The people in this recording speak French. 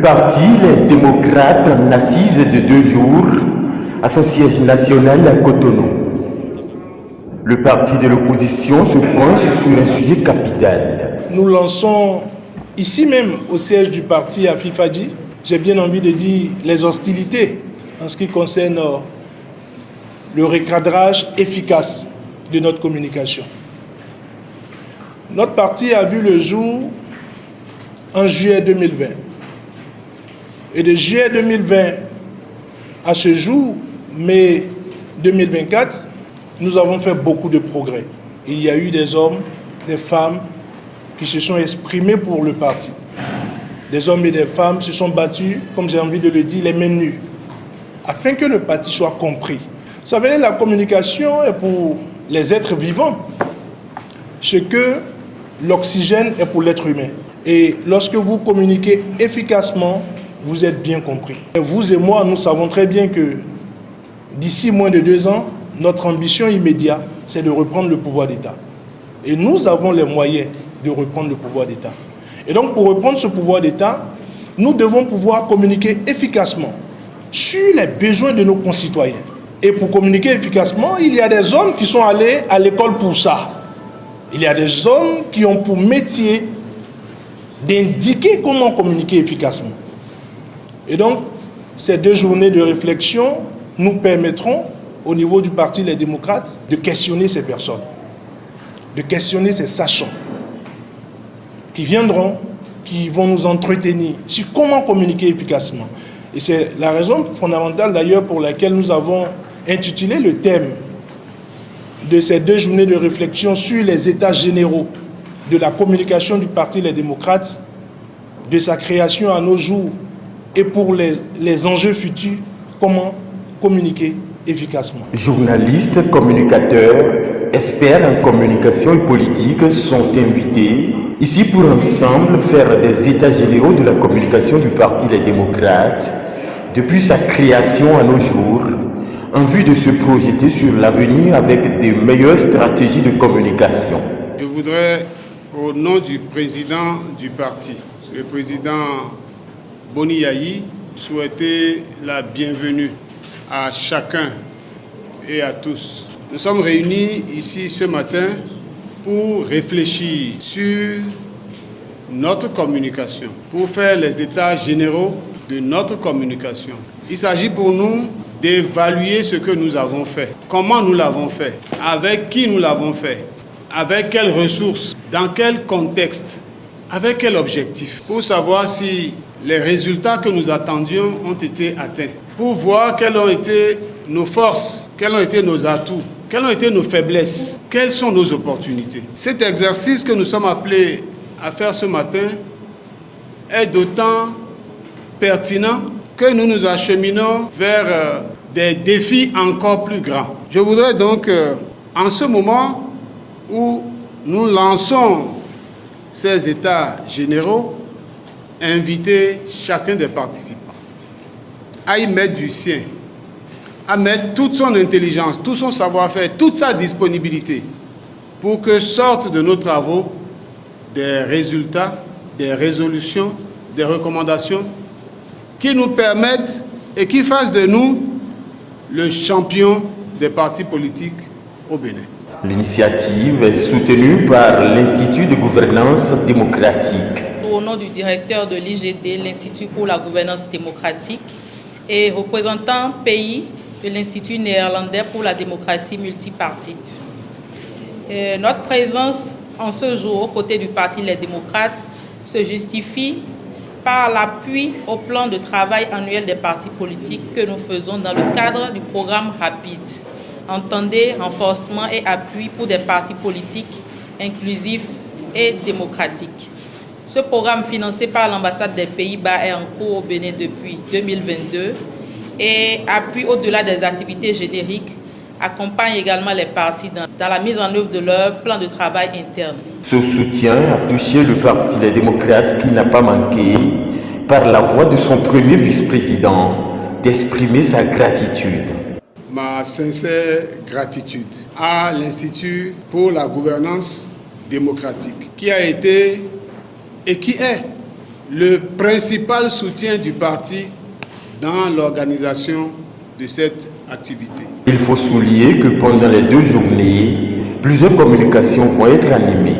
Le parti Les Démocrates en assise de 2 jours à son siège national à Cotonou. Le parti de l'opposition se penche sur un sujet capital. Nous lançons ici même au siège du parti à Fifadji, j'ai bien envie de dire les hostilités en ce qui concerne le recadrage efficace de notre communication. Notre parti a vu le jour en juillet 2020. Et de juillet 2020 à ce jour, mai 2024, nous avons fait beaucoup de progrès. Il y a eu des hommes, des femmes qui se sont exprimés pour le parti. Des hommes et des femmes se sont battus, comme j'ai envie de le dire, les mains nues, afin que le parti soit compris. Vous savez, la communication est pour les êtres vivants ce que l'oxygène est pour l'être humain. Et lorsque vous communiquez efficacement, vous êtes bien compris. Et vous et moi, nous savons très bien que d'ici moins de 2 ans, notre ambition immédiate, c'est de reprendre le pouvoir d'État. Et nous avons les moyens de reprendre le pouvoir d'État. Et donc, pour reprendre ce pouvoir d'État, nous devons pouvoir communiquer efficacement sur les besoins de nos concitoyens. Et pour communiquer efficacement, il y a des hommes qui sont allés à l'école pour ça. Il y a des hommes qui ont pour métier d'indiquer comment communiquer efficacement. Et donc, ces 2 journées de réflexion nous permettront, au niveau du Parti Les Démocrates, de questionner ces personnes, de questionner ces sachants qui viendront, qui vont nous entretenir sur comment communiquer efficacement. Et c'est la raison fondamentale d'ailleurs pour laquelle nous avons intitulé le thème de ces 2 journées de réflexion sur les états généraux de la communication du Parti Les Démocrates, de sa création à nos jours et pour les enjeux futurs, comment communiquer efficacement. Journalistes, communicateurs, experts en communication et politique sont invités ici pour ensemble faire des états généraux de la communication du Parti Les Démocrates depuis sa création à nos jours, en vue de se projeter sur l'avenir avec de meilleures stratégies de communication. Je voudrais, au nom du président du parti, le président Boni Yayi, souhaiter la bienvenue à chacun et à tous. Nous sommes réunis ici ce matin pour réfléchir sur notre communication, pour faire les états généraux de notre communication. Il s'agit pour nous d'évaluer ce que nous avons fait, comment nous l'avons fait, avec qui nous l'avons fait, avec quelles ressources, dans quel contexte, avec quel objectif, pour savoir si les résultats que nous attendions ont été atteints, pour voir quelles ont été nos forces, quels ont été nos atouts, quelles ont été nos faiblesses, quelles sont nos opportunités. Cet exercice que nous sommes appelés à faire ce matin est d'autant pertinent que nous nous acheminons vers des défis encore plus grands. Je voudrais donc, en ce moment où nous lançons ces états généraux, inviter chacun des participants à y mettre du sien, à mettre toute son intelligence, tout son savoir-faire, toute sa disponibilité pour que sortent de nos travaux des résultats, des résolutions, des recommandations qui nous permettent et qui fassent de nous le champion des partis politiques au Bénin. L'initiative est soutenue par l'Institut de gouvernance démocratique. Au nom du directeur de l'IGD, l'Institut pour la gouvernance démocratique, et représentant pays de l'Institut néerlandais pour la démocratie multipartite. Notre présence en ce jour aux côtés du Parti Les Démocrates se justifie par l'appui au plan de travail annuel des partis politiques que nous faisons dans le cadre du programme RAPID. Entendez renforcement et appui pour des partis politiques inclusifs et démocratiques. Ce programme financé par l'ambassade des Pays-Bas est en cours au Bénin depuis 2022 et appuie au-delà des activités génériques, accompagne également les partis dans la mise en œuvre de leur plan de travail interne. Ce soutien a touché le Parti Les Démocrates qui n'a pas manqué, par la voix de son premier vice-président, d'exprimer sa gratitude. Ma sincère gratitude à l'Institut pour la gouvernance démocratique, qui a été et qui est le principal soutien du parti dans l'organisation de cette activité. Il faut souligner que pendant les 2 journées, plusieurs communications vont être animées.